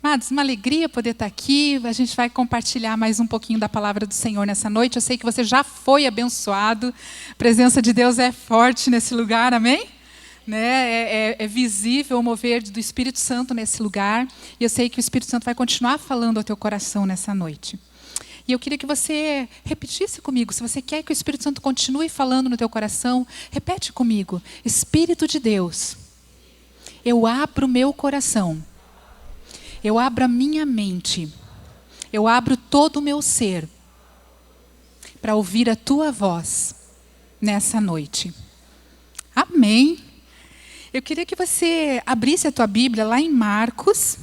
Amados, uma alegria poder estar aqui. A gente vai compartilhar mais um pouquinho da palavra do Senhor nessa noite. Eu sei que você já foi abençoado. A presença de Deus é forte nesse lugar, amém? Né? É visível o mover do Espírito Santo nesse lugar. E eu sei que o Espírito Santo vai continuar falando ao teu coração nessa noite. E eu queria que você repetisse comigo. Se você quer que o Espírito Santo continue falando no teu coração, repete comigo. Espírito de Deus, eu abro o meu coração. Eu abro a minha mente, eu abro todo o meu ser para ouvir a tua voz nessa noite. Amém. Eu queria que você abrisse a tua Bíblia lá em Marcos.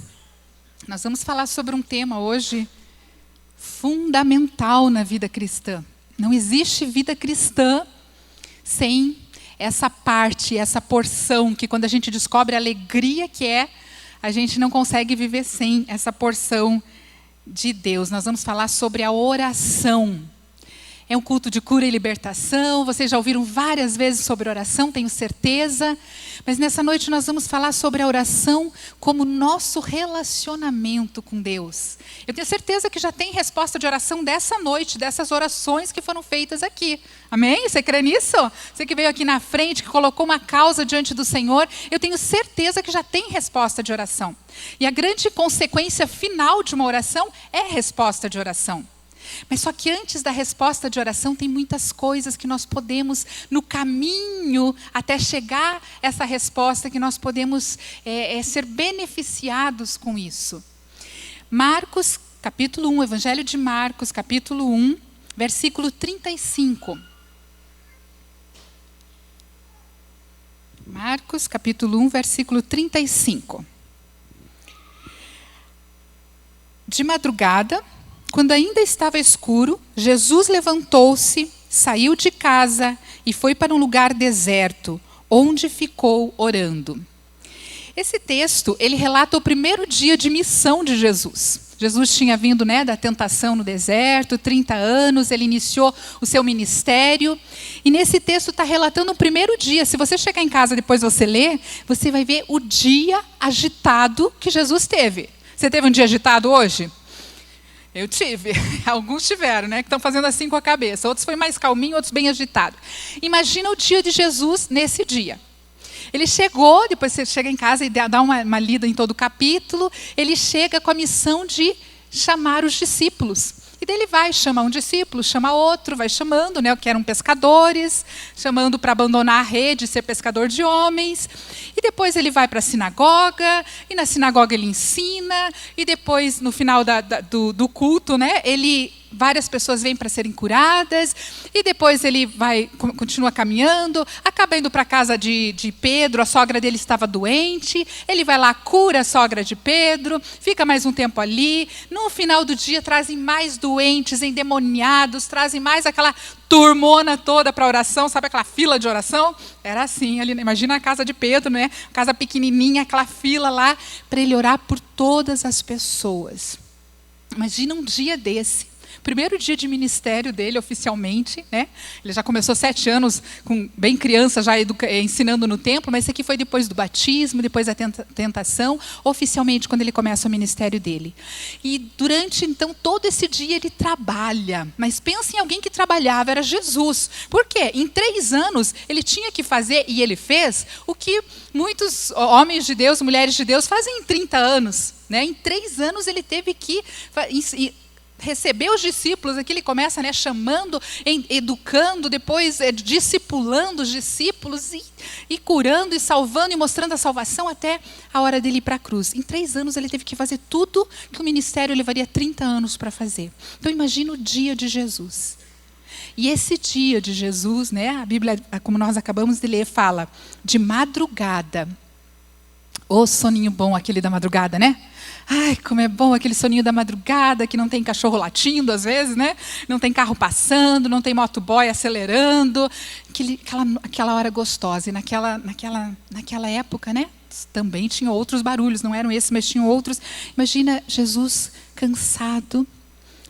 Nós vamos falar sobre um tema hoje fundamental na vida cristã. Não existe vida cristã sem essa parte, essa porção que quando a gente descobre a alegria que é, a gente não consegue viver sem essa porção de Deus. Nós vamos falar sobre a oração. É um culto de cura e libertação. Vocês já ouviram várias vezes sobre oração, tenho certeza. Mas nessa noite nós vamos falar sobre a oração como nosso relacionamento com Deus. Eu tenho certeza que já tem resposta de oração dessa noite, dessas orações que foram feitas aqui. Amém? Você crê nisso? Você que veio aqui na frente, que colocou uma causa diante do Senhor, eu tenho certeza que já tem resposta de oração. E a grande consequência final de uma oração é resposta de oração. Mas só que antes da resposta de oração tem muitas coisas que nós podemos, no caminho até chegar essa resposta, que nós podemos ser beneficiados com isso. Marcos, capítulo 1, Evangelho de Marcos, capítulo 1, versículo 35. Marcos, capítulo 1, versículo 35. De madrugada, quando ainda estava escuro, Jesus levantou-se, saiu de casa e foi para um lugar deserto, onde ficou orando. Esse texto, ele relata o primeiro dia de missão de Jesus. Jesus tinha vindo, da tentação no deserto, 30 anos, ele iniciou o seu ministério. E nesse texto está relatando o primeiro dia. Se você chegar em casa depois você ler, você vai ver o dia agitado que Jesus teve. Você teve um dia agitado hoje? Eu tive, alguns tiveram, que estão fazendo assim com a cabeça. Outros foi mais calminho, outros bem agitado. Imagina o dia de Jesus nesse dia. Ele chegou, depois você chega em casa e dá uma lida em todo o capítulo, ele chega com a missão de chamar os discípulos. E daí ele vai, chama um discípulo, chama outro, vai chamando, que eram pescadores, chamando para abandonar a rede, ser pescador de homens. E depois ele vai para a sinagoga, e na sinagoga ele ensina, e depois, no final do culto, várias pessoas vêm para serem curadas, e depois ele continua caminhando, acaba indo para a casa de Pedro, a sogra dele estava doente, ele vai lá, cura a sogra de Pedro, fica mais um tempo ali, no final do dia trazem mais doentes, endemoniados, trazem mais aquela turmona toda para oração, sabe aquela fila de oração? Era assim, ali, imagina a casa de Pedro, casa pequenininha, aquela fila lá, para ele orar por todas as pessoas. Imagina um dia desse. Primeiro dia de ministério dele, oficialmente, Ele já começou 7 anos, bem criança, já ensinando no templo, mas isso aqui foi depois do batismo, depois da tentação, oficialmente, quando ele começa o ministério dele. E durante, então, todo esse dia ele trabalha. Mas pensa em alguém que trabalhava, era Jesus. Por quê? Em 3 anos, ele tinha que fazer, e ele fez, o que muitos homens de Deus, mulheres de Deus, fazem em 30 anos. Em 3 anos, ele teve que receber os discípulos. Aqui ele começa chamando, educando, depois discipulando os discípulos e curando e salvando e mostrando a salvação até a hora dele ir para a cruz. Em 3 anos ele teve que fazer tudo que o ministério levaria 30 anos para fazer. Então imagina o dia de Jesus. E esse dia de Jesus, a Bíblia, como nós acabamos de ler, fala de madrugada. Ô soninho bom aquele da madrugada, Ai, como é bom aquele soninho da madrugada, que não tem cachorro latindo às vezes, Não tem carro passando, não tem motoboy acelerando. Aquela hora gostosa. E naquela época, também tinha outros barulhos, não eram esses, mas tinham outros. Imagina Jesus cansado.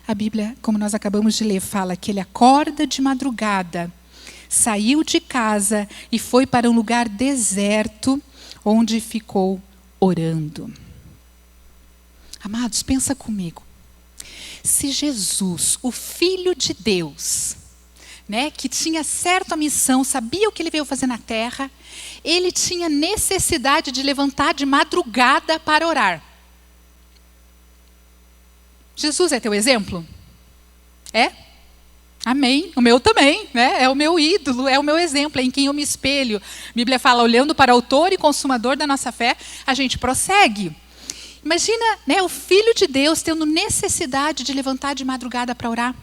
A Bíblia, como nós acabamos de ler, fala que ele acorda de madrugada, saiu de casa e foi para um lugar deserto, onde ficou orando. Amados, pensa comigo. Se Jesus, o Filho de Deus, né, que tinha certa missão, sabia o que ele veio fazer na terra, ele tinha necessidade de levantar de madrugada para orar. Jesus é teu exemplo? É? Amém. O meu também, né? É o meu ídolo, é o meu exemplo, é em quem eu me espelho. A Bíblia fala, olhando para o autor e consumador da nossa fé, a gente prossegue. Imagina, né, o Filho de Deus tendo necessidade de levantar de madrugada para orar.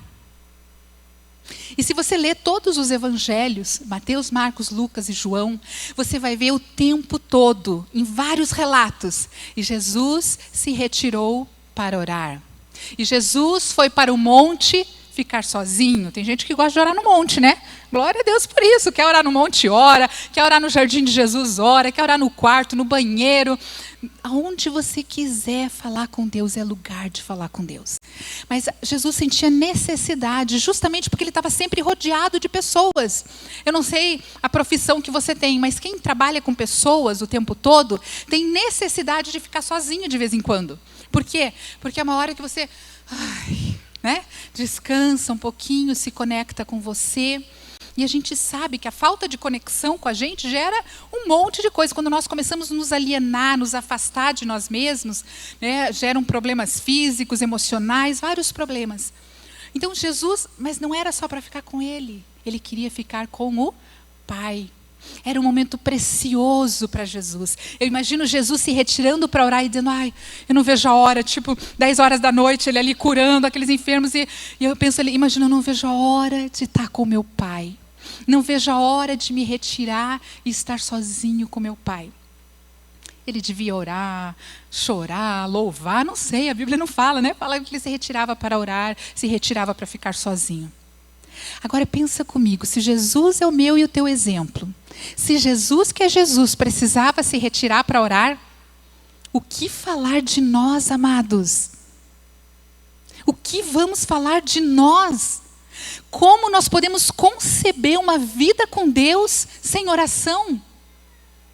E se você ler todos os evangelhos, Mateus, Marcos, Lucas e João, você vai ver o tempo todo, em vários relatos, e Jesus se retirou para orar. E Jesus foi para o monte ficar sozinho. Tem gente que gosta de orar no monte, né? Glória a Deus por isso. Quer orar no monte, ora. Quer orar no jardim de Jesus, ora. Quer orar no quarto, no banheiro. Aonde você quiser falar com Deus, é lugar de falar com Deus. Mas Jesus sentia necessidade, justamente porque ele estava sempre rodeado de pessoas. Eu não sei a profissão que você tem, mas quem trabalha com pessoas o tempo todo, tem necessidade de ficar sozinho de vez em quando. Por quê? Porque é uma hora que você né, descansa um pouquinho, se conecta com você. E a gente sabe que a falta de conexão com a gente gera um monte de coisa. Quando nós começamos a nos alienar, nos afastar de nós mesmos, né, geram problemas físicos, emocionais, vários problemas. Então Jesus, mas não era só para ficar com ele. Ele queria ficar com o Pai. Era um momento precioso para Jesus. Eu imagino Jesus se retirando para orar e dizendo, eu não vejo a hora, tipo, 10 horas da noite, ele ali curando aqueles enfermos. E eu penso, imagina, eu não vejo a hora de estar com meu Pai. Não vejo a hora de me retirar e estar sozinho com meu Pai. Ele devia orar, chorar, louvar, não sei, a Bíblia não fala, né? Fala que ele se retirava para orar, se retirava para ficar sozinho. Agora pensa comigo, se Jesus é o meu e o teu exemplo, se Jesus, que é Jesus, precisava se retirar para orar, o que falar de nós, amados? O que vamos falar de nós? Como nós podemos conceber uma vida com Deus sem oração?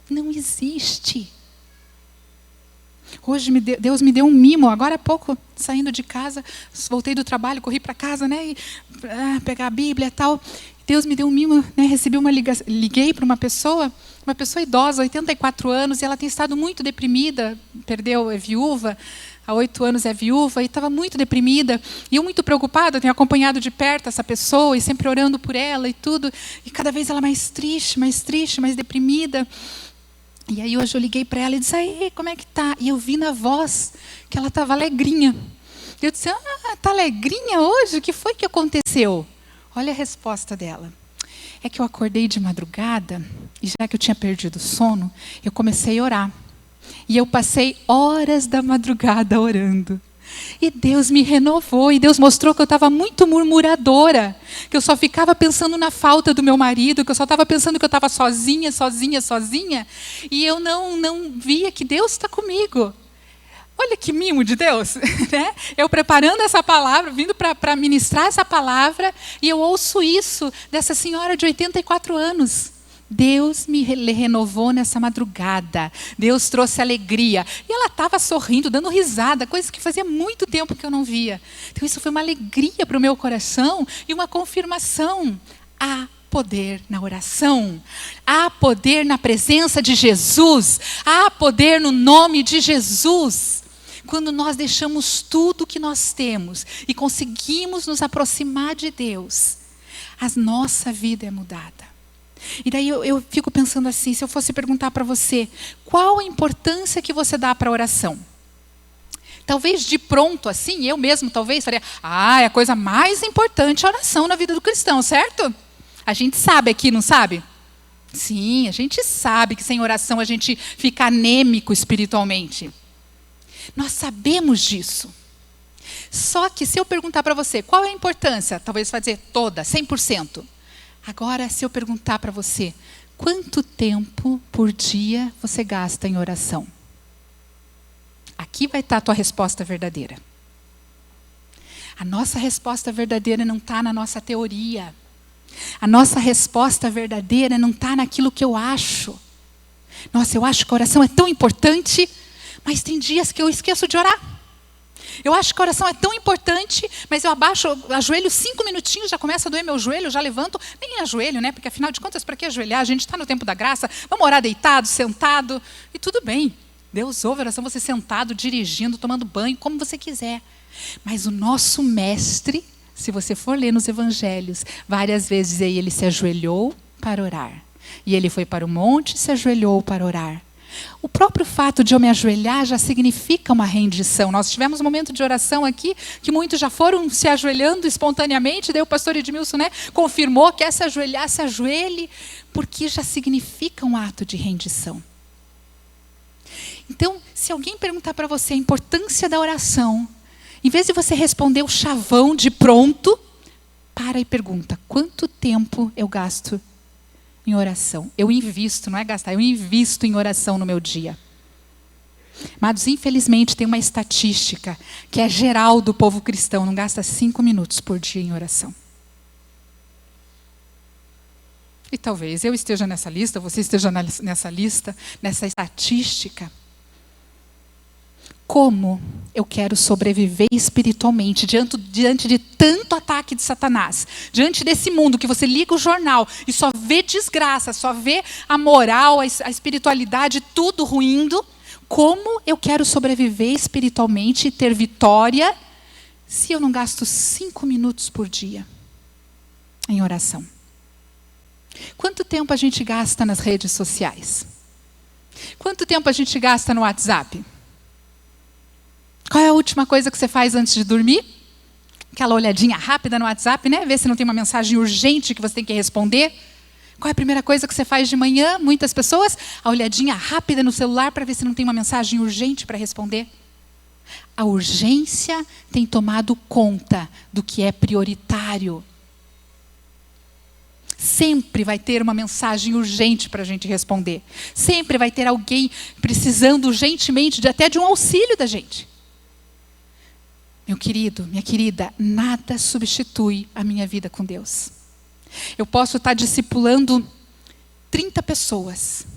Não existe. Hoje Deus me deu um mimo, agora há pouco, saindo de casa, voltei do trabalho, corri para casa, né, pegar a Bíblia e tal. Deus me deu um mimo, né, liguei para uma pessoa idosa, 84 anos, e ela tem estado muito deprimida, é viúva, há 8 anos é viúva, e estava muito deprimida, e eu muito preocupada, tenho acompanhado de perto essa pessoa, e sempre orando por ela e tudo, e cada vez ela mais triste, mais deprimida. E aí hoje eu liguei para ela e disse, aí, como é que tá? E eu vi na voz que ela estava alegrinha. E eu disse, tá alegrinha hoje? O que foi que aconteceu? Olha a resposta dela. É que eu acordei de madrugada, e já que eu tinha perdido o sono, eu comecei a orar. E eu passei horas da madrugada orando. E Deus me renovou, e Deus mostrou que eu estava muito murmuradora, que eu só ficava pensando na falta do meu marido, que eu só estava pensando que eu estava sozinha, e eu não via que Deus está comigo. Olha que mimo de Deus, né? Eu preparando essa palavra, vindo para ministrar essa palavra, e eu ouço isso dessa senhora de 84 anos. Deus me renovou nessa madrugada. Deus trouxe alegria. E ela estava sorrindo, dando risada, coisa que fazia muito tempo que eu não via. Então isso foi uma alegria para o meu coração e uma confirmação. Há poder na oração. Há poder na presença de Jesus. Há poder no nome de Jesus. Quando nós deixamos tudo que nós temos e conseguimos nos aproximar de Deus, a nossa vida é mudada. E daí eu fico pensando assim, se eu fosse perguntar para você, qual a importância que você dá para a oração? Talvez de pronto assim, eu mesmo talvez faria, é a coisa mais importante a oração na vida do cristão, certo? A gente sabe aqui, não sabe? Sim, a gente sabe que sem oração a gente fica anêmico espiritualmente. Nós sabemos disso. Só que se eu perguntar para você, qual é a importância? Talvez você vai dizer toda, 100%. Agora, se eu perguntar para você, quanto tempo por dia você gasta em oração? Aqui vai estar a tua resposta verdadeira. A nossa resposta verdadeira não está na nossa teoria. A nossa resposta verdadeira não está naquilo que eu acho. Nossa, eu acho que a oração é tão importante, mas tem dias que eu esqueço de orar. Eu acho que a oração é tão importante, mas eu ajoelho 5 minutinhos, já começa a doer meu joelho, já levanto, nem ajoelho, né? Porque afinal de contas, para que ajoelhar? A gente está no tempo da graça, vamos orar deitado, sentado, e tudo bem. Deus ouve a oração, você sentado, dirigindo, tomando banho, como você quiser. Mas o nosso mestre, se você for ler nos evangelhos, várias vezes aí ele se ajoelhou para orar. E ele foi para o monte e se ajoelhou para orar. O próprio fato de eu me ajoelhar já significa uma rendição. Nós tivemos um momento de oração aqui, que muitos já foram se ajoelhando espontaneamente, daí o pastor Edmilson, né, confirmou que se ajoelhar, se ajoelhe, porque já significa um ato de rendição. Então, se alguém perguntar para você a importância da oração, em vez de você responder o chavão de pronto, para e pergunta, quanto tempo eu gasto em oração? Eu invisto, não é gastar, eu invisto em oração no meu dia. Amados, infelizmente tem uma estatística que é geral do povo cristão, não gasta 5 minutos por dia em oração. E talvez eu esteja nessa lista, você esteja nessa lista, nessa estatística. Como eu quero sobreviver espiritualmente diante de tanto ataque de Satanás, diante desse mundo que você liga o jornal e só vê desgraça, só vê a moral, a espiritualidade, tudo ruindo. Como eu quero sobreviver espiritualmente e ter vitória se eu não gasto 5 minutos por dia em oração? Quanto tempo a gente gasta nas redes sociais? Quanto tempo a gente gasta no WhatsApp? Qual é a última coisa que você faz antes de dormir? Aquela olhadinha rápida no WhatsApp, né? Ver se não tem uma mensagem urgente que você tem que responder. Qual é a primeira coisa que você faz de manhã? Muitas pessoas, a olhadinha rápida no celular para ver se não tem uma mensagem urgente para responder. A urgência tem tomado conta do que é prioritário. Sempre vai ter uma mensagem urgente para a gente responder. Sempre vai ter alguém precisando urgentemente até de um auxílio da gente. Meu querido, minha querida, nada substitui a minha vida com Deus. Eu posso estar discipulando 30 pessoas.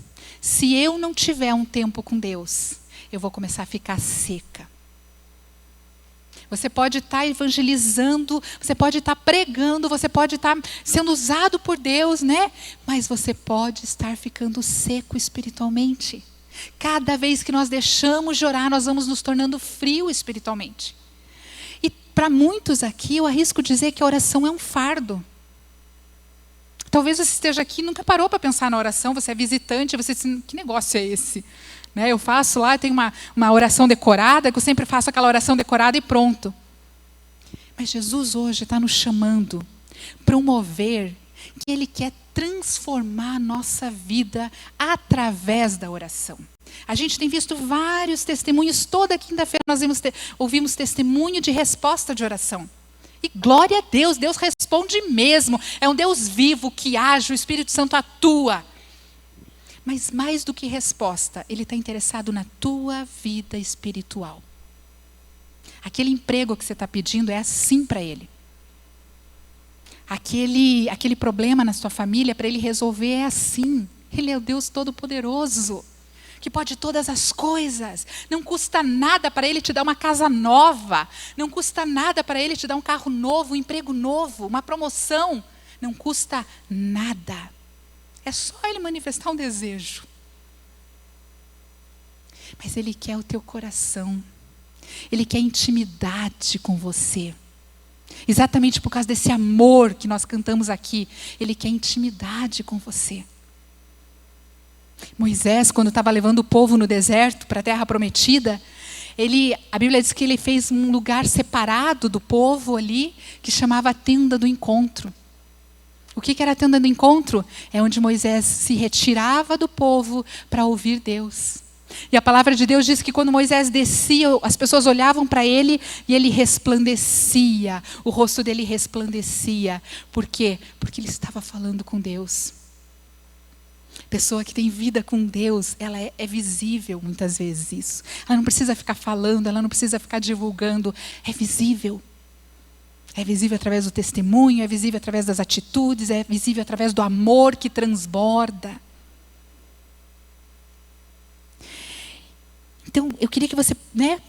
Se eu não tiver um tempo com Deus, eu vou começar a ficar seca. Você pode estar evangelizando, você pode estar pregando, você pode estar sendo usado por Deus, né? Mas você pode estar ficando seco espiritualmente. Cada vez que nós deixamos de orar, nós vamos nos tornando frio espiritualmente. E para muitos aqui, eu arrisco dizer que a oração é um fardo. Talvez você esteja aqui e nunca parou para pensar na oração, você é visitante, você diz, que negócio é esse? Né, eu faço lá, tem uma oração decorada, que eu sempre faço aquela oração decorada e pronto. Mas Jesus hoje está nos chamando para um mover que Ele quer transformar a nossa vida através da oração. A gente tem visto vários testemunhos, toda quinta-feira nós ouvimos testemunho de resposta de oração. E glória a Deus, Deus responde mesmo. É um Deus vivo que age, o Espírito Santo atua. Mas mais do que resposta, Ele está interessado na tua vida espiritual. Aquele emprego que você está pedindo é assim para Ele. Aquele problema na sua família, para Ele resolver é assim. Ele é o Deus Todo-Poderoso, que pode todas as coisas. Não custa nada para Ele te dar uma casa nova. Não custa nada para Ele te dar um carro novo, um emprego novo, uma promoção. Não custa nada. É só Ele manifestar um desejo. Mas Ele quer o teu coração. Ele quer intimidade com você. Exatamente por causa desse amor que nós cantamos aqui. Ele quer intimidade com você. Moisés, quando estava levando o povo no deserto para a terra prometida, a Bíblia diz que ele fez um lugar separado do povo ali, que chamava a tenda do encontro. O que era a tenda do encontro? É onde Moisés se retirava do povo para ouvir Deus. E a palavra de Deus diz que quando Moisés descia, as pessoas olhavam para ele e ele resplandecia. O rosto dele resplandecia. Por quê? Porque ele estava falando com Deus. Pessoa que tem vida com Deus, ela é visível muitas vezes isso. Ela não precisa ficar falando, ela não precisa ficar divulgando. É visível. É visível através do testemunho, é visível através das atitudes, é visível através do amor que transborda. Então, eu queria que você,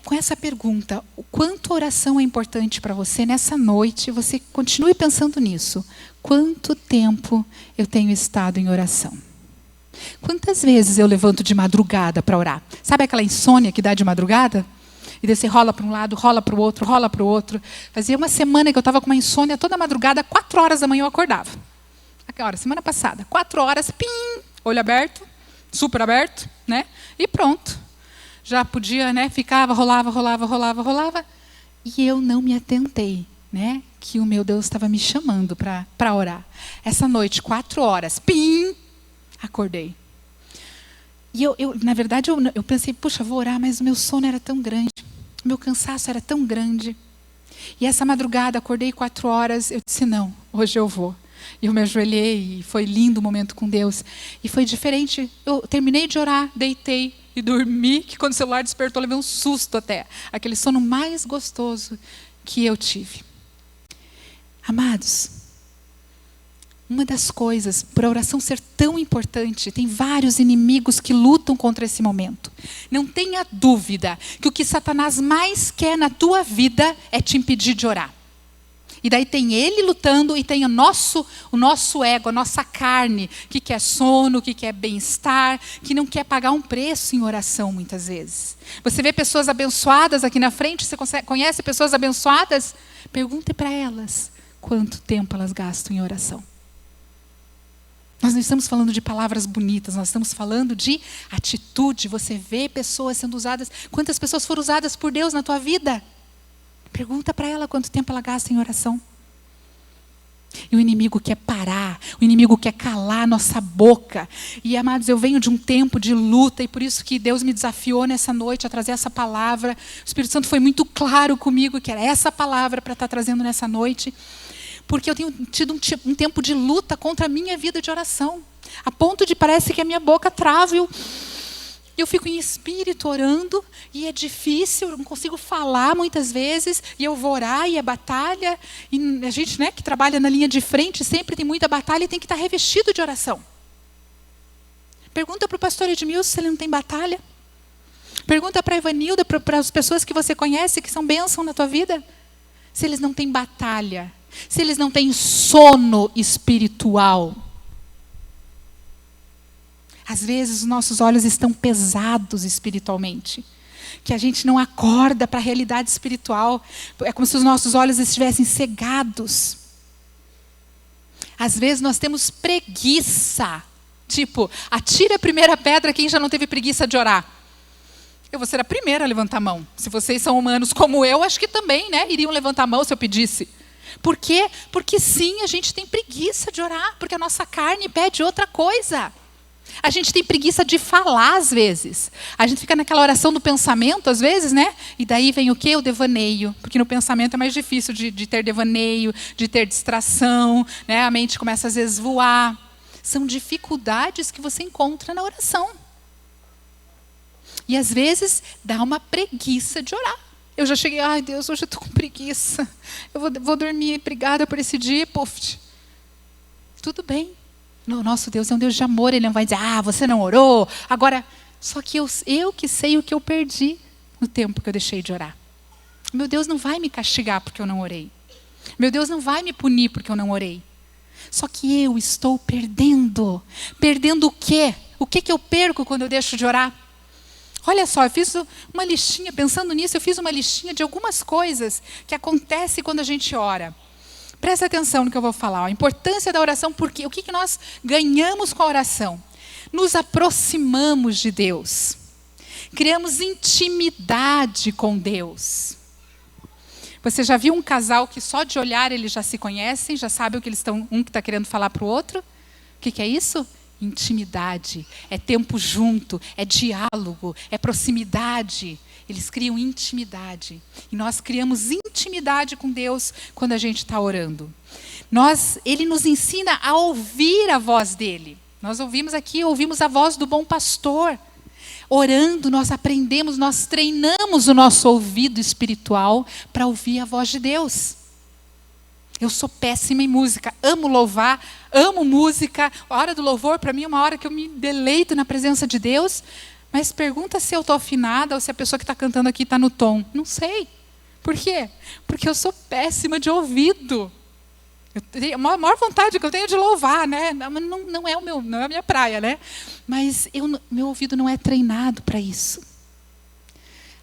com essa pergunta, o quanto a oração é importante para você nessa noite, você continue pensando nisso. Quanto tempo eu tenho estado em oração? Quantas vezes eu levanto de madrugada para orar? Sabe aquela insônia que dá de madrugada? E daí você rola para um lado, rola para o outro, rola para o outro. Fazia uma semana que eu estava com uma insônia toda madrugada, 4 horas da manhã eu acordava. Agora, semana passada, 4 horas, pim, olho aberto, super aberto, né? E pronto. Já podia, ficava, rolava. E eu não me atentei, que o meu Deus estava me chamando para orar. Essa noite, 4 horas, pim, acordei. E na verdade, eu pensei, puxa, vou orar, mas o meu sono era tão grande, o meu cansaço era tão grande. E essa madrugada, acordei 4 horas, eu disse, não, hoje eu vou. E eu me ajoelhei, e foi lindo o momento com Deus. E foi diferente, eu terminei de orar, deitei e dormi, que quando o celular despertou, eu levei um susto até. Aquele sono mais gostoso que eu tive. Amados, uma das coisas, por a oração ser tão importante, tem vários inimigos que lutam contra esse momento. Não tenha dúvida que o que Satanás mais quer na tua vida é te impedir de orar. E daí tem ele lutando e tem o nosso ego, a nossa carne, que quer sono, que quer bem-estar, que não quer pagar um preço em oração muitas vezes. Você vê pessoas abençoadas aqui na frente, você conhece pessoas abençoadas? Pergunte para elas quanto tempo elas gastam em oração. Nós não estamos falando de palavras bonitas, nós estamos falando de atitude. Você vê pessoas sendo usadas. Quantas pessoas foram usadas por Deus na tua vida? Pergunta para ela quanto tempo ela gasta em oração. E o inimigo quer parar, o inimigo quer calar a nossa boca. E, amados, eu venho de um tempo de luta, e por isso que Deus me desafiou nessa noite a trazer essa palavra. O Espírito Santo foi muito claro comigo que era essa palavra para estar trazendo nessa noite. Porque eu tenho tido um tempo de luta contra a minha vida de oração. A ponto de parece que a minha boca trava. Eu fico em espírito orando, e é difícil, eu não consigo falar muitas vezes, e eu vou orar, e é batalha. E a gente, que trabalha na linha de frente, sempre tem muita batalha e tem que estar revestido de oração. Pergunta para o pastor Edmilson se ele não tem batalha. Pergunta para a Ivanilda, para as pessoas que você conhece, que são bênção na tua vida, se eles não têm batalha. Se eles não têm sono espiritual. Às vezes os nossos olhos estão pesados espiritualmente. Que a gente não acorda para a realidade espiritual. É como se os nossos olhos estivessem cegados. Às vezes nós temos preguiça. Tipo, atire a primeira pedra quem já não teve preguiça de orar. Eu vou ser a primeira a levantar a mão. Se vocês são humanos como eu, acho que também, iriam levantar a mão se eu pedisse. Por quê? Porque sim, a gente tem preguiça de orar, porque a nossa carne pede outra coisa. A gente tem preguiça de falar às vezes. A gente fica naquela oração do pensamento às vezes, E daí vem o quê? O devaneio. Porque no pensamento é mais difícil de ter devaneio, de ter distração, A mente começa às vezes a voar. São dificuldades que você encontra na oração. E às vezes dá uma preguiça de orar. Eu já cheguei, ai Deus, hoje eu estou com preguiça. Eu vou dormir, obrigada por esse dia, puf. Tudo bem. O nosso Deus é um Deus de amor, Ele não vai dizer, você não orou. Agora, só que eu que sei o que eu perdi no tempo que eu deixei de orar. Meu Deus não vai me castigar porque eu não orei. Meu Deus não vai me punir porque eu não orei. Só que eu estou perdendo. Perdendo o quê? O que eu perco quando eu deixo de orar? Olha só, eu fiz uma listinha, pensando nisso, eu fiz uma listinha de algumas coisas que acontecem quando a gente ora. Presta atenção no que eu vou falar. A importância da oração, porque o que nós ganhamos com a oração? Nos aproximamos de Deus. Criamos intimidade com Deus. Você já viu um casal que só de olhar eles já se conhecem, já sabem o que eles estão, um que está querendo falar para o outro? O que é isso? Intimidade, é tempo junto, é diálogo, é proximidade. Eles criam intimidade. E nós criamos intimidade com Deus quando a gente está orando. Ele nos ensina a ouvir a voz dele. Nós ouvimos a voz do bom pastor. Orando, nós aprendemos, nós treinamos o nosso ouvido espiritual para ouvir a voz de Deus. Eu sou péssima em música, amo louvar, amo música. A hora do louvor, para mim, é uma hora que eu me deleito na presença de Deus. Mas pergunta se eu estou afinada ou se a pessoa que está cantando aqui está no tom. Não sei. Por quê? Porque eu sou péssima de ouvido. A maior vontade que eu tenho é de louvar, né? Não é a minha praia, né? Mas meu ouvido não é treinado para isso.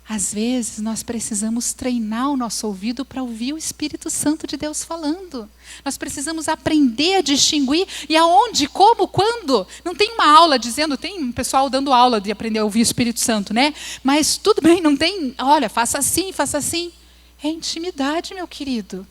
Às vezes, nós precisamos treinar o nosso ouvido para ouvir o Espírito Santo de Deus falando. Nós precisamos aprender a distinguir e aonde, como, quando. Não tem uma aula dizendo, tem um pessoal dando aula de aprender a ouvir o Espírito Santo, né? Mas tudo bem, não tem, olha, faça assim, faça assim. É intimidade, meu querido.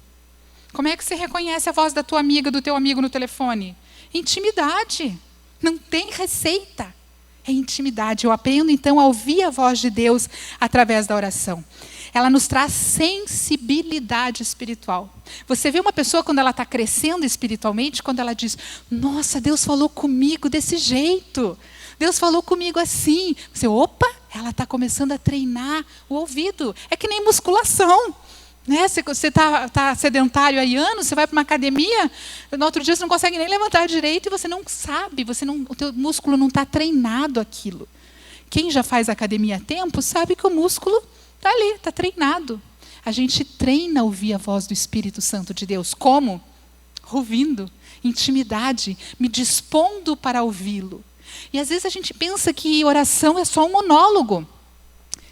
Como é que você reconhece a voz da tua amiga, do teu amigo no telefone? Intimidade. Não tem receita. É intimidade. Eu aprendo, então, a ouvir a voz de Deus através da oração. Ela nos traz sensibilidade espiritual. Você vê uma pessoa quando ela está crescendo espiritualmente, quando ela diz, nossa, Deus falou comigo desse jeito. Deus falou comigo assim. Você, opa, ela está começando a treinar o ouvido. É que nem musculação. Né? Você está sedentário aí anos, você vai para uma academia, no outro dia você não consegue nem levantar direito e você não sabe, o teu músculo não está treinado aquilo. Quem já faz academia há tempo sabe que o músculo está ali, está treinado. A gente treina a ouvir a voz do Espírito Santo de Deus. Como? Ouvindo, intimidade, me dispondo para ouvi-lo. E às vezes a gente pensa que oração é só um monólogo.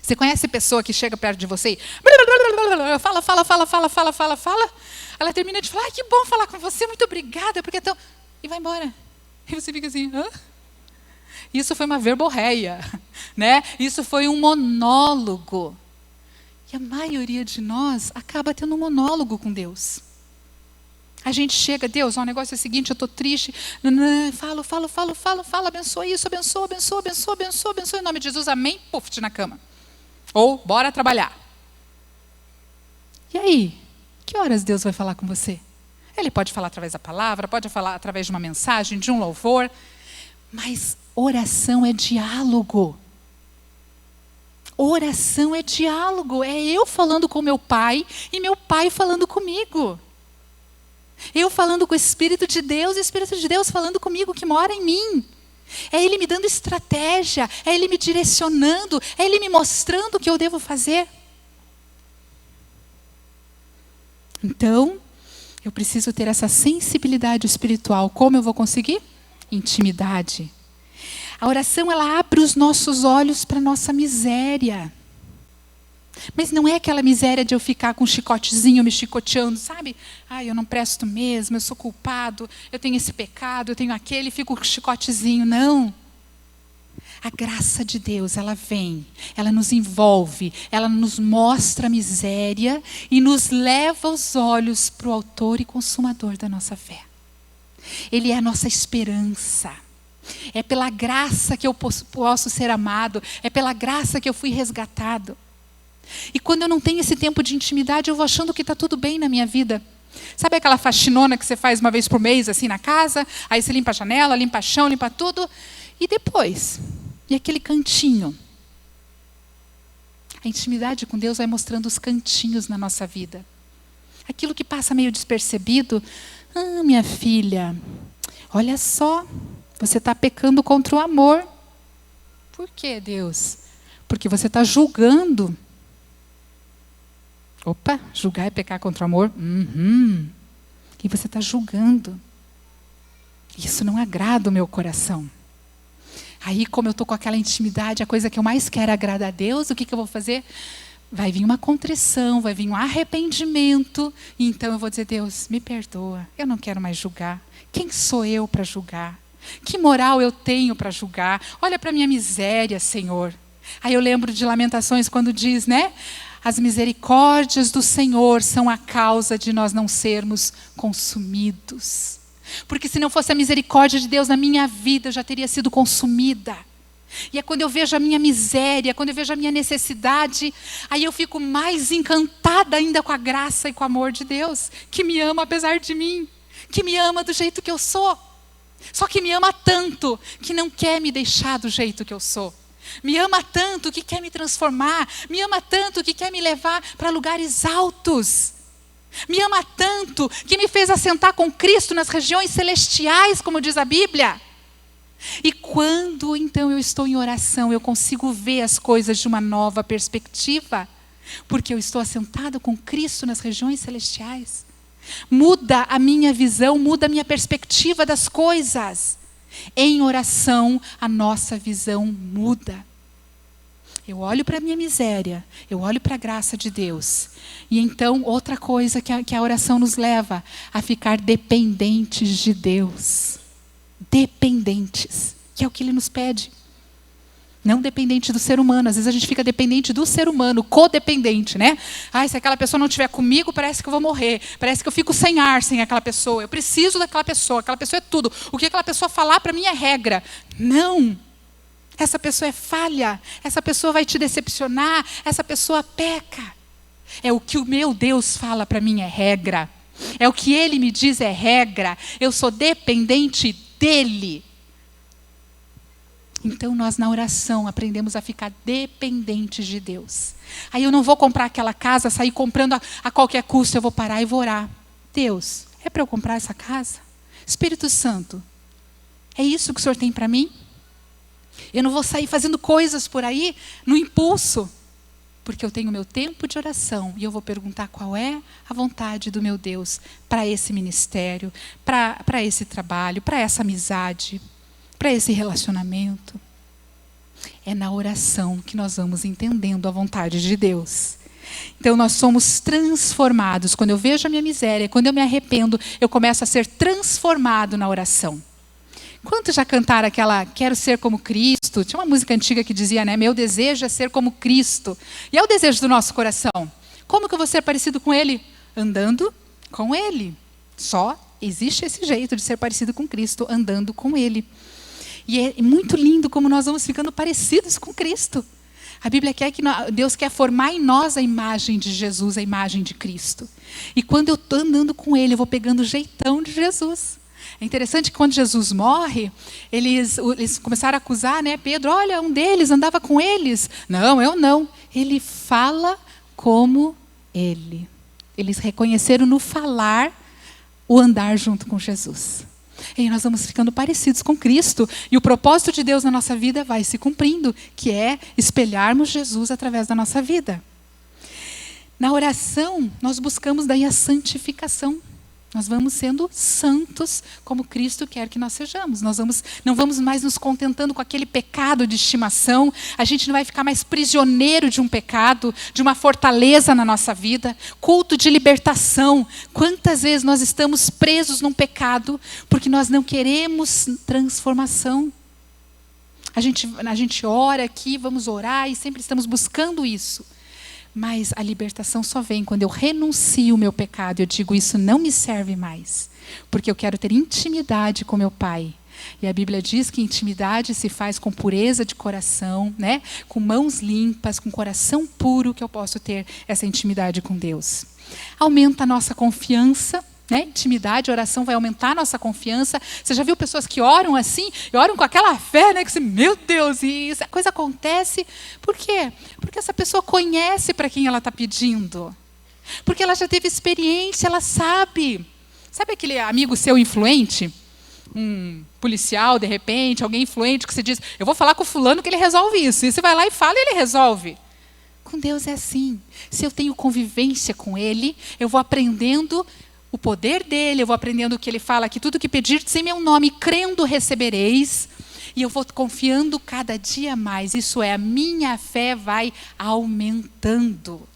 Você conhece pessoa que chega perto de você e fala. Ela termina de falar, que bom falar com você, muito obrigada, porque tão... E vai embora. E você fica assim, hã? Isso foi uma verborreia, né? Isso foi um monólogo. E a maioria de nós acaba tendo um monólogo com Deus. A gente chega, Deus, o negócio é o seguinte, eu estou triste, falo, abençoa isso, abençoa, em nome de Jesus, amém, puf, na cama. Ou, bora trabalhar. E aí? Que horas Deus vai falar com você? Ele pode falar através da palavra, pode falar através de uma mensagem, de um louvor. Mas oração é diálogo. Oração é diálogo. É eu falando com meu pai e meu pai falando comigo. Eu falando com o Espírito de Deus e o Espírito de Deus falando comigo, que mora em mim. É Ele me dando estratégia, é Ele me direcionando, é Ele me mostrando o que eu devo fazer. Então, eu preciso ter essa sensibilidade espiritual. Como eu vou conseguir? Intimidade. A oração, ela abre os nossos olhos para a nossa miséria. Mas não é aquela miséria de eu ficar com um chicotezinho me chicoteando, sabe? Eu não presto mesmo, eu sou culpado, eu tenho esse pecado, eu tenho aquele, e fico com o chicotezinho. Não. A graça de Deus, ela vem, ela nos envolve, ela nos mostra a miséria e nos leva os olhos para o autor e consumador da nossa fé. Ele é a nossa esperança. É pela graça que eu posso ser amado, é pela graça que eu fui resgatado. E quando eu não tenho esse tempo de intimidade, eu vou achando que está tudo bem na minha vida. Sabe aquela faxinona que você faz uma vez por mês, assim, na casa? Aí você limpa a janela, limpa chão, limpa tudo. E depois? E aquele cantinho? A intimidade com Deus vai mostrando os cantinhos na nossa vida. Aquilo que passa meio despercebido. Minha filha, olha só, você está pecando contra o amor. Por quê, Deus? Porque você está julgando. Opa, julgar é pecar contra o amor? E você está julgando. Isso não agrada o meu coração. Aí, como eu estou com aquela intimidade, a coisa que eu mais quero é agradar a Deus, o que eu vou fazer? Vai vir uma contrição, vai vir um arrependimento. E então eu vou dizer, Deus, me perdoa, eu não quero mais julgar. Quem sou eu para julgar? Que moral eu tenho para julgar? Olha para a minha miséria, Senhor. Aí eu lembro de Lamentações quando diz, né? As misericórdias do Senhor são a causa de nós não sermos consumidos. Porque se não fosse a misericórdia de Deus na minha vida, eu já teria sido consumida. E é quando eu vejo a minha miséria, quando eu vejo a minha necessidade, aí eu fico mais encantada ainda com a graça e com o amor de Deus, que me ama apesar de mim, que me ama do jeito que eu sou. Só que me ama tanto que não quer me deixar do jeito que eu sou. Me ama tanto que quer me transformar. Me ama tanto que quer me levar para lugares altos. Me ama tanto que me fez assentar com Cristo nas regiões celestiais, como diz a Bíblia. E quando então eu estou em oração, eu consigo ver as coisas de uma nova perspectiva, porque eu estou assentado com Cristo nas regiões celestiais. Muda a minha visão, muda a minha perspectiva das coisas. Em oração, a nossa visão muda. Eu olho para a minha miséria, eu olho para a graça de Deus. E então, outra coisa que a oração nos leva a ficar dependentes de Deus. Dependentes, que é o que Ele nos pede. Não dependente do ser humano. Às vezes a gente fica dependente do ser humano, codependente, né? Se aquela pessoa não estiver comigo, parece que eu vou morrer. Parece que eu fico sem ar sem aquela pessoa. Eu preciso daquela pessoa. Aquela pessoa é tudo. O que aquela pessoa falar para mim é regra. Não. Essa pessoa é falha. Essa pessoa vai te decepcionar. Essa pessoa peca. É o que o meu Deus fala para mim é regra. É o que Ele me diz é regra. Eu sou dependente dEle. Então nós na oração aprendemos a ficar dependentes de Deus. Aí eu não vou comprar aquela casa, sair comprando a qualquer custo, eu vou parar e vou orar. Deus, é para eu comprar essa casa? Espírito Santo, é isso que o Senhor tem para mim? Eu não vou sair fazendo coisas por aí no impulso, porque eu tenho meu tempo de oração e eu vou perguntar qual é a vontade do meu Deus para esse ministério, para esse trabalho, para essa amizade, para esse relacionamento. É na oração que nós vamos entendendo a vontade de Deus. Então nós somos transformados. Quando eu vejo a minha miséria, quando eu me arrependo, eu começo a ser transformado na oração. Quantos já cantaram aquela Quero ser como Cristo? Tinha uma música antiga que dizia, né? Meu desejo é ser como Cristo. E é o desejo do nosso coração. Como que eu vou ser parecido com Ele? Andando com Ele. Só existe esse jeito de ser parecido com Cristo, andando com Ele. E é muito lindo como nós vamos ficando parecidos com Cristo. A Bíblia quer que Deus quer formar em nós a imagem de Jesus, a imagem de Cristo. E quando eu estou andando com Ele, eu vou pegando o jeitão de Jesus. É interessante que quando Jesus morre, eles começaram a acusar, né, Pedro, olha, um deles andava com eles. Não, eu não. Ele fala como Ele. Eles reconheceram no falar o andar junto com Jesus. E nós vamos ficando parecidos com Cristo. E o propósito de Deus na nossa vida vai se cumprindo, que é espelharmos Jesus através da nossa vida. Na oração, nós buscamos daí a santificação. Nós vamos sendo santos como Cristo quer que nós sejamos. Nós não vamos mais nos contentando com aquele pecado de estimação. A gente não vai ficar mais prisioneiro de um pecado, de uma fortaleza na nossa vida. Culto de libertação. Quantas vezes nós estamos presos num pecado porque nós não queremos transformação? A gente ora aqui, vamos orar e sempre estamos buscando isso. Mas a libertação só vem quando eu renuncio o meu pecado. Eu digo, isso não me serve mais. Porque eu quero ter intimidade com meu Pai. E a Bíblia diz que intimidade se faz com pureza de coração, né? Com mãos limpas, com coração puro, que eu posso ter essa intimidade com Deus. Aumenta a nossa confiança. Né? Intimidade, oração vai aumentar a nossa confiança. Você já viu pessoas que oram assim, e oram com aquela fé, né? Que você, meu Deus, e a coisa acontece. Por quê? Porque essa pessoa conhece para quem ela está pedindo. Porque ela já teve experiência, ela sabe. Sabe aquele amigo seu influente? Um policial, de repente, alguém influente que você diz, eu vou falar com o fulano que ele resolve isso. E você vai lá e fala e ele resolve. Com Deus é assim. Se eu tenho convivência com Ele, eu vou aprendendo o poder dele, eu vou aprendendo o que ele fala, que tudo que pedir sem meu nome, crendo recebereis, e eu vou confiando cada dia mais. Isso é, a minha fé vai aumentando.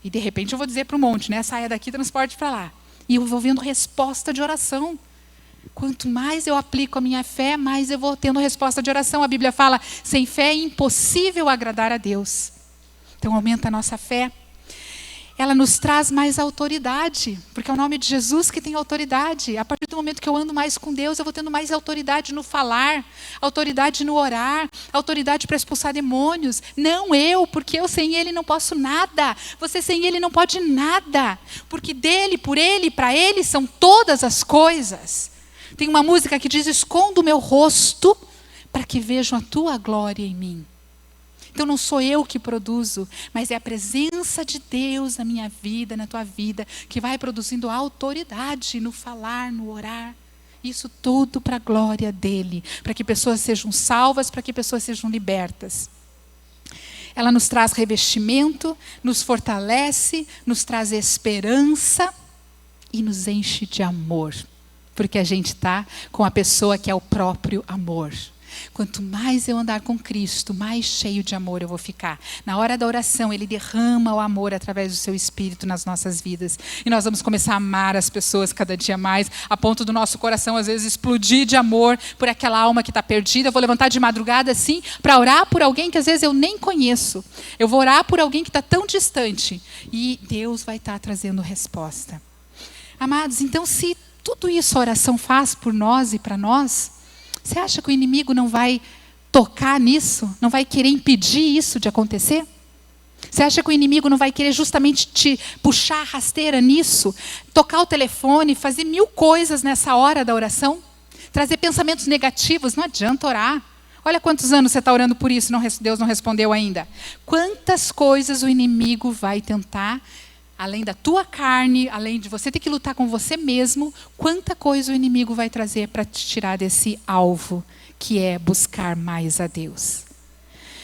E de repente eu vou dizer para o monte, né? Saia daqui, transporte para lá. E eu vou vendo resposta de oração. Quanto mais eu aplico a minha fé, mais eu vou tendo resposta de oração. A Bíblia fala, sem fé é impossível agradar a Deus. Então aumenta a nossa fé. Ela nos traz mais autoridade, porque é o nome de Jesus que tem autoridade. A partir do momento que eu ando mais com Deus, eu vou tendo mais autoridade no falar, autoridade no orar, autoridade para expulsar demônios. Não eu, porque eu sem Ele não posso nada. Você sem Ele não pode nada, porque dele, por Ele, para Ele são todas as coisas. Tem uma música que diz, esconda o meu rosto para que vejam a tua glória em mim. Então não sou eu que produzo, mas é a presença de Deus na minha vida, na tua vida, que vai produzindo autoridade no falar, no orar. Isso tudo para a glória dele, para que pessoas sejam salvas, para que pessoas sejam libertas. Ela nos traz revestimento, nos fortalece, nos traz esperança e nos enche de amor. Porque a gente está com a pessoa que é o próprio amor. Quanto mais eu andar com Cristo, mais cheio de amor eu vou ficar. Na hora da oração, Ele derrama o amor através do seu Espírito nas nossas vidas. E nós vamos começar a amar as pessoas cada dia mais, a ponto do nosso coração, às vezes, explodir de amor por aquela alma que está perdida. Eu vou levantar de madrugada, assim, para orar por alguém que, às vezes, eu nem conheço. Eu vou orar por alguém que está tão distante. E Deus vai estar trazendo resposta. Amados, então, se tudo isso a oração faz por nós e para nós, você acha que o inimigo não vai tocar nisso? Não vai querer impedir isso de acontecer? Você acha que o inimigo não vai querer justamente te puxar a rasteira nisso? Tocar o telefone, fazer 1000 coisas nessa hora da oração? Trazer pensamentos negativos? Não adianta orar. Olha quantos anos você está orando por isso, Deus não respondeu ainda. Quantas coisas o inimigo vai tentar, além da tua carne, além de você ter que lutar com você mesmo, quanta coisa o inimigo vai trazer para te tirar desse alvo, que é buscar mais a Deus.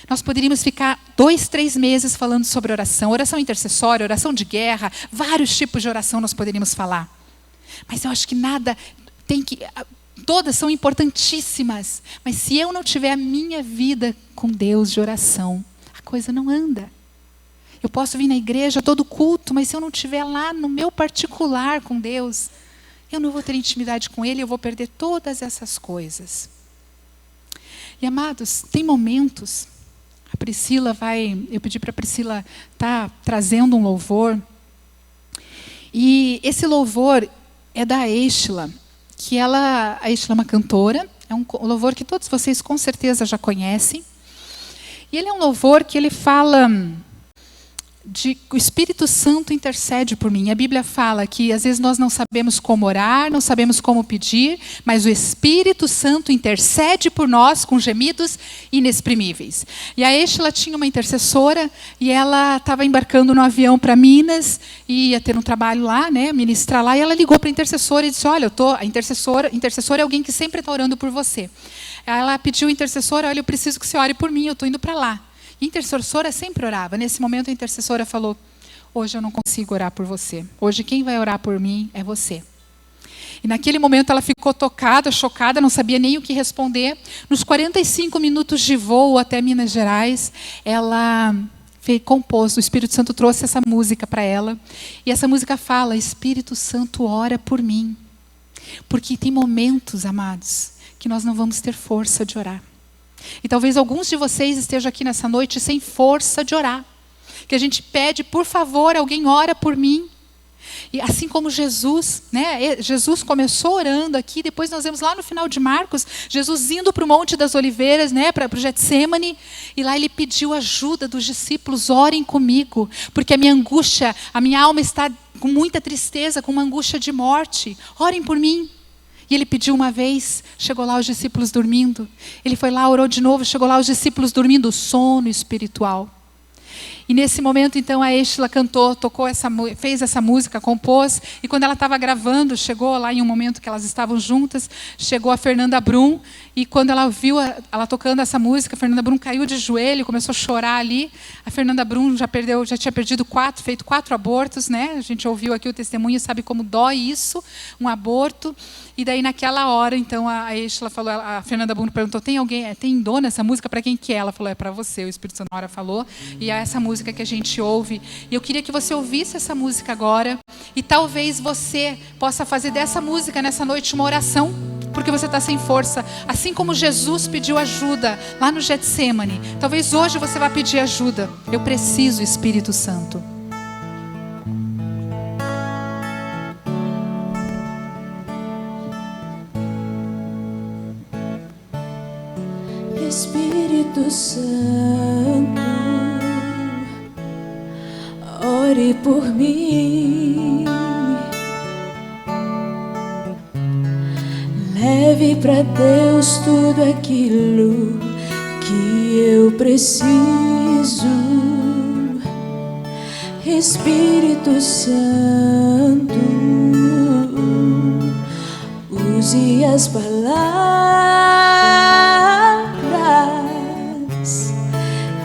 Nós poderíamos ficar 2, 3 meses falando sobre oração intercessória, oração de guerra, vários tipos de oração nós poderíamos falar. Mas eu acho que todas são importantíssimas, mas se eu não tiver a minha vida com Deus de oração, a coisa não anda. Eu posso vir na igreja todo culto, mas se eu não estiver lá no meu particular com Deus, eu não vou ter intimidade com Ele, eu vou perder todas essas coisas. E amados, tem momentos, eu pedi para a Priscila estar trazendo um louvor, e esse louvor é da Eixla, a Eixla é uma cantora, é um louvor que todos vocês com certeza já conhecem, e ele é um louvor que ele fala o Espírito Santo intercede por mim. A Bíblia fala que às vezes nós não sabemos como orar, não sabemos como pedir, mas o Espírito Santo intercede por nós com gemidos inexprimíveis. E a Eixla tinha uma intercessora e ela estava embarcando no avião para Minas e ia ter um trabalho lá, né, ministrar lá, e ela ligou para a intercessora e disse: olha, a intercessora é alguém que sempre está orando por você. Ela pediu à intercessora: olha, eu preciso que você ore por mim, eu estou indo para lá. A intercessora sempre orava. Nesse momento a intercessora falou: hoje eu não consigo orar por você. Hoje quem vai orar por mim é você. E naquele momento ela ficou tocada, chocada, não sabia nem o que responder. Nos 45 minutos de voo até Minas Gerais, ela compôs, o Espírito Santo trouxe essa música para ela. E essa música fala: Espírito Santo, ora por mim. Porque tem momentos, amados, que nós não vamos ter força de orar. E talvez alguns de vocês estejam aqui nessa noite sem força de orar. Que a gente pede: por favor, alguém ora por mim. E assim como Jesus, né? Jesus começou orando aqui, depois nós vemos lá no final de Marcos, Jesus indo para o Monte das Oliveiras, né? Para o Getsemane, e lá ele pediu ajuda dos discípulos: orem comigo, porque a minha angústia, a minha alma está com muita tristeza, com uma angústia de morte, orem por mim. E ele pediu uma vez, chegou lá os discípulos dormindo. Ele foi lá, orou de novo, chegou lá os discípulos dormindo, sono espiritual. E nesse momento, então, a Eixla cantou, fez essa música, compôs. E quando ela estava gravando, chegou lá em um momento que elas estavam juntas, chegou a Fernanda Brum. E quando ela viu ela tocando essa música, a Fernanda Brum caiu de joelho, começou a chorar ali. A Fernanda Brum já tinha feito 4 abortos, né? A gente ouviu aqui o testemunho, sabe como dói isso, um aborto. E daí naquela hora, então, a Eixla falou, a Fernanda Brum perguntou: tem dona essa música, para quem que é? Ela falou: é para você, o Espírito Santo na hora falou. E é essa música que a gente ouve. E eu queria que você ouvisse essa música agora. E talvez você possa fazer dessa música nessa noite uma oração, porque você está sem força. Assim como Jesus pediu ajuda lá no Getsemane, talvez hoje você vá pedir ajuda. Eu preciso, Espírito Santo. Espírito Santo, ore por mim. Leve para Deus tudo aquilo que eu preciso. Espírito Santo, use as palavras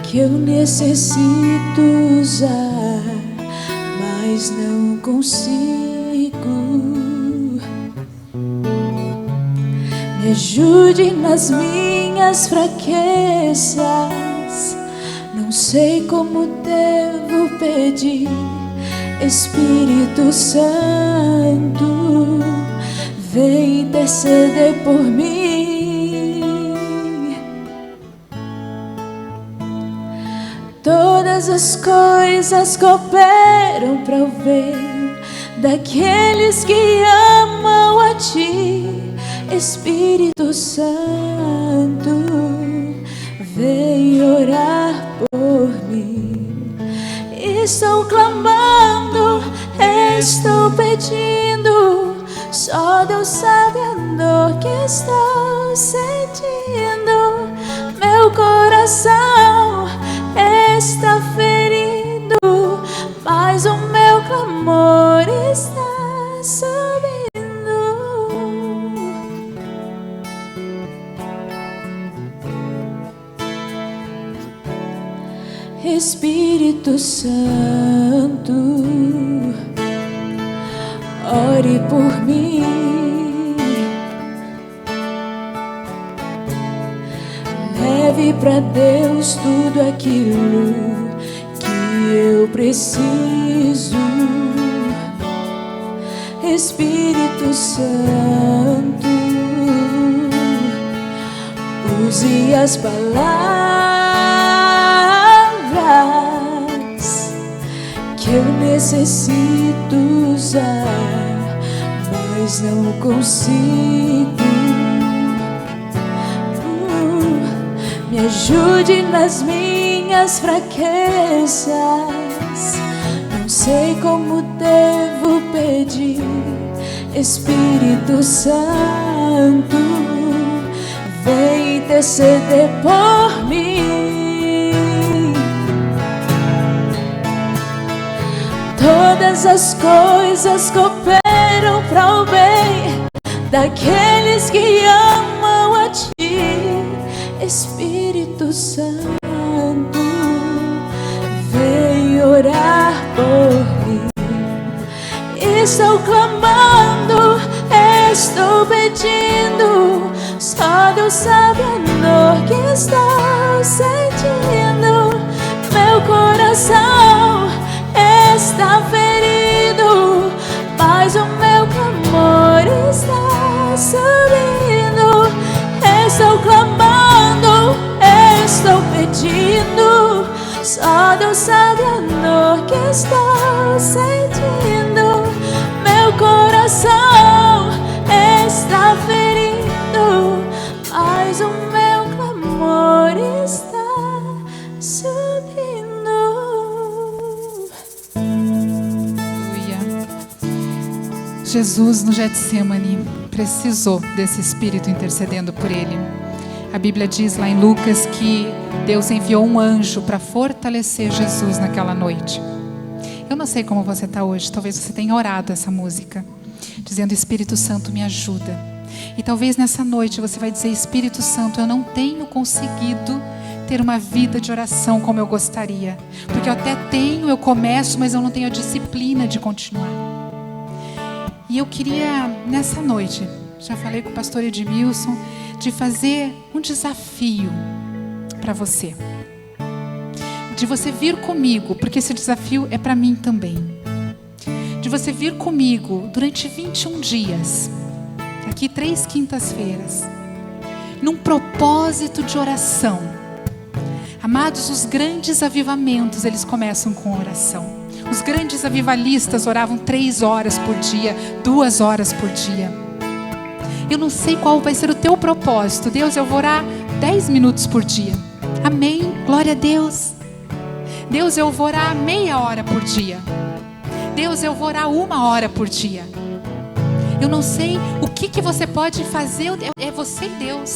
que eu necessito usar, mas não consigo. Me ajude nas minhas fraquezas. Não sei como devo pedir. Espírito Santo, vem interceder por mim. Todas as coisas cooperam para o bem daqueles que amam a Ti. Espírito Santo, vem orar por mim. Estou clamando, estou pedindo, só Deus sabe a dor que estou sentindo. Meu coração está ferido, mas o meu clamor está subindo. Espírito Santo, ore por mim. Leve para Deus tudo aquilo que eu preciso. Espírito Santo, use as palavras que eu necessito usar, mas não consigo. Me ajude nas minhas fraquezas. Não sei como devo pedir. Espírito Santo, vem interceder por mim. Todas as coisas cooperam para o bem daqueles que amam a Ti. Espírito Santo, vem orar por mim. Estou clamando, estou pedindo, só Deus sabe a dor que estou sentindo. Meu coração está ferido, mas o meu clamor está subindo. Estou clamando, estou pedindo, só Deus sabe a dor que estou sentindo. Meu coração está ferido, mas o meu clamor está subindo. Jesus no Getsemane precisou desse Espírito intercedendo por ele. A Bíblia diz lá em Lucas que Deus enviou um anjo para fortalecer Jesus naquela noite. Eu não sei como você está hoje, talvez você tenha orado essa música, dizendo: Espírito Santo, me ajuda. E talvez nessa noite você vai dizer: Espírito Santo, eu não tenho conseguido ter uma vida de oração como eu gostaria, porque eu até tenho, eu começo, mas eu não tenho a disciplina de continuar. E eu queria, nessa noite, já falei com o pastor Edmilson, de fazer um desafio para você. De você vir comigo, porque esse desafio é para mim também. De você vir comigo durante 21 dias, aqui 3 quintas-feiras, num propósito de oração. Amados, os grandes avivamentos, eles começam com oração. Os grandes avivalistas oravam 3 horas por dia, 2 horas por dia. Eu não sei qual vai ser o teu propósito. Deus, eu vou orar 10 minutos por dia. Amém, glória a Deus. Deus, eu vou orar meia hora por dia. Deus, eu vou orar 1 hora por dia. Eu não sei o que você pode fazer, é você e Deus.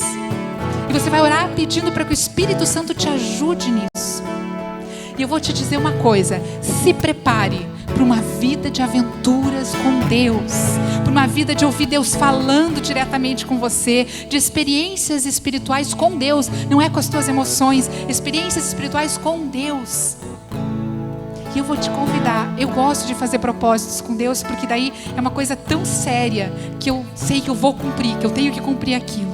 E você vai orar pedindo para que o Espírito Santo te ajude nisso. E eu vou te dizer uma coisa: se prepare, para uma vida de aventuras com Deus, para uma vida de ouvir Deus falando diretamente com você, de experiências espirituais com Deus, não é com as tuas emoções, experiências espirituais com Deus. E eu vou te convidar, eu gosto de fazer propósitos com Deus, porque daí é uma coisa tão séria, que eu sei que eu vou cumprir, que eu tenho que cumprir aquilo.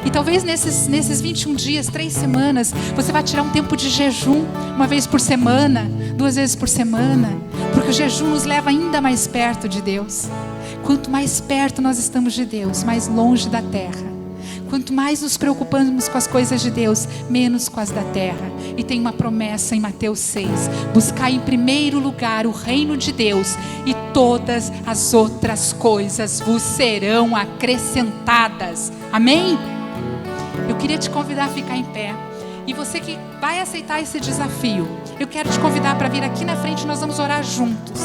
E talvez nesses 21 dias, 3 semanas, você vai tirar um tempo de jejum, 1 vez por semana, 2 vezes por semana, porque o jejum nos leva ainda mais perto de Deus. Quanto mais perto nós estamos de Deus, mais longe da terra. Quanto mais nos preocupamos com as coisas de Deus, menos com as da terra. E tem uma promessa em Mateus 6: buscar em primeiro lugar o reino de Deus, e todas as outras coisas vos serão acrescentadas. Amém? Eu queria te convidar a ficar em pé. E você que vai aceitar esse desafio, eu quero te convidar para vir aqui na frente, nós vamos orar juntos.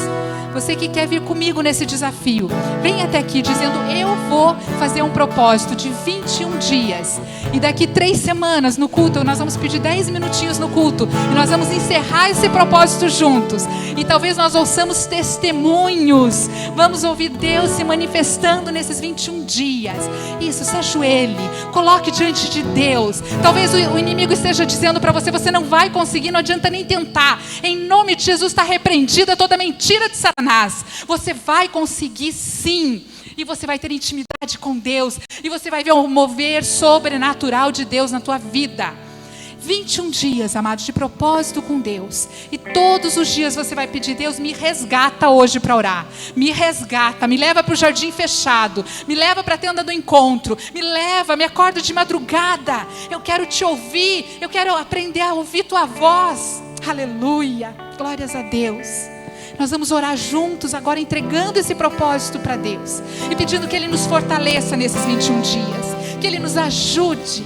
Você que quer vir comigo nesse desafio, vem até aqui dizendo: eu vou fazer um propósito de 21 dias. E daqui 3 semanas no culto, nós vamos pedir 10 minutinhos no culto. E nós vamos encerrar esse propósito juntos. E talvez nós ouçamos testemunhos. Vamos ouvir Deus se manifestando nesses 21 dias. Isso, se ajoelhe, coloque diante de Deus. Talvez o inimigo esteja dizendo para você: você não vai conseguir, não adianta nem tentar. Em nome de Jesus está repreendida toda mentira de Satanás. Você vai conseguir sim. E você vai ter intimidade com Deus. E você vai ver o mover sobrenatural de Deus na tua vida. 21 dias, amados, de propósito com Deus. E todos os dias você vai pedir: Deus, me resgata hoje para orar. Me resgata, me leva para o jardim fechado. Me leva para a tenda do encontro. Me acorda de madrugada. Eu quero te ouvir. Eu quero aprender a ouvir tua voz. Aleluia, glórias a Deus. Nós vamos orar juntos agora, entregando esse propósito para Deus. E pedindo que Ele nos fortaleça nesses 21 dias. Que Ele nos ajude.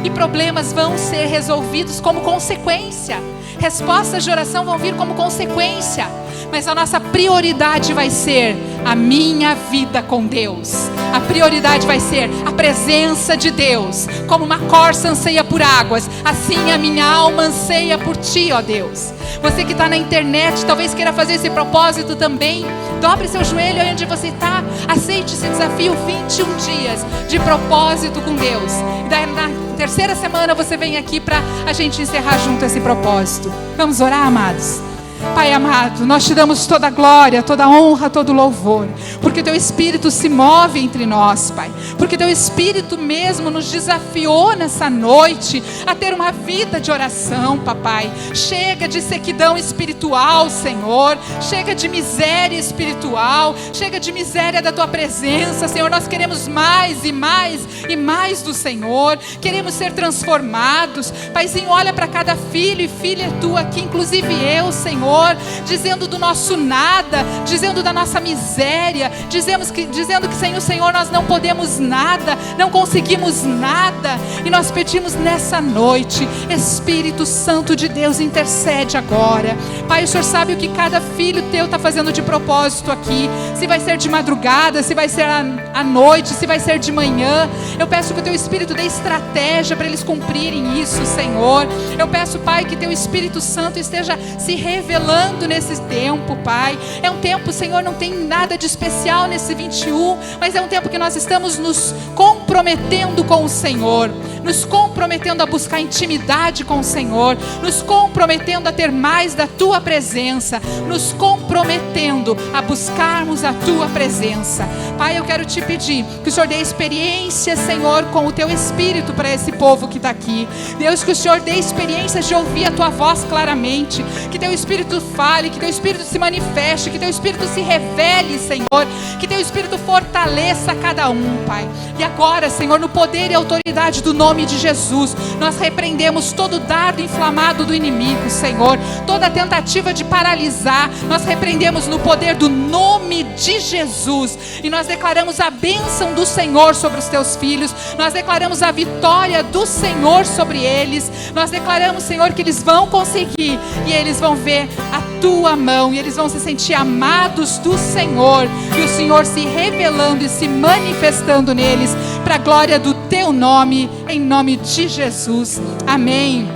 E problemas vão ser resolvidos como consequência. Respostas de oração vão vir como consequência. Mas a nossa prioridade vai ser a minha vida com Deus. A prioridade vai ser a presença de Deus. Como uma corça anseia por águas, assim a minha alma anseia por Ti, ó Deus. Você que está na internet, talvez queira fazer esse propósito também. Dobre seu joelho aí onde você está. Aceite esse desafio, 21 dias de propósito com Deus. E daí na 3ª semana você vem aqui para a gente encerrar junto esse propósito. Vamos orar, amados? Pai amado, nós te damos toda a glória, toda a honra, todo o louvor, porque Teu Espírito se move entre nós, Pai, porque Teu Espírito mesmo nos desafiou nessa noite a ter uma vida de oração, Papai. Chega de sequidão espiritual, Senhor, chega de miséria espiritual, chega de miséria da Tua presença, Senhor. Nós queremos mais e mais e mais do Senhor, queremos ser transformados. Paizinho, olha para cada filho e filha Tua aqui, inclusive eu, Senhor, dizendo do nosso nada, dizendo da nossa miséria, dizendo que sem o Senhor nós não podemos nada, não conseguimos nada. E nós pedimos nessa noite: Espírito Santo de Deus, intercede agora. Pai, o Senhor sabe o que cada filho Teu está fazendo de propósito aqui. Se vai ser de madrugada, se vai ser à noite, se vai ser de manhã. Eu peço que o Teu Espírito dê estratégia para eles cumprirem isso, Senhor. Eu peço, Pai, que Teu Espírito Santo esteja se revelando nesse tempo, Pai. É um tempo, Senhor, não tem nada de especial nesse 21, mas é um tempo que nós estamos nos comprometendo com o Senhor, nos comprometendo a buscar intimidade com o Senhor, nos comprometendo a ter mais da Tua presença, nos comprometendo a buscarmos a Tua presença. Pai, eu quero Te pedir que o Senhor dê experiência, Senhor, com o Teu Espírito para esse povo que está aqui. Deus, que o Senhor dê experiência de ouvir a Tua voz claramente, que Teu Espírito fale, que Teu Espírito se manifeste, que Teu Espírito se revele, Senhor, que Teu Espírito fortaleça cada um, Pai. E agora, Senhor, no poder e autoridade do nome de Jesus, nós repreendemos todo dardo inflamado do inimigo, Senhor, toda tentativa de paralisar, nós repreendemos no poder do nome de Jesus, e nós declaramos a bênção do Senhor sobre os Teus filhos, nós declaramos a vitória do Senhor sobre eles, nós declaramos, Senhor, que eles vão conseguir, e eles vão ver a Tua mão, e eles vão se sentir amados do Senhor, e o Senhor se revelando e se manifestando neles, para a glória do Teu nome, em nome de Jesus. Amém.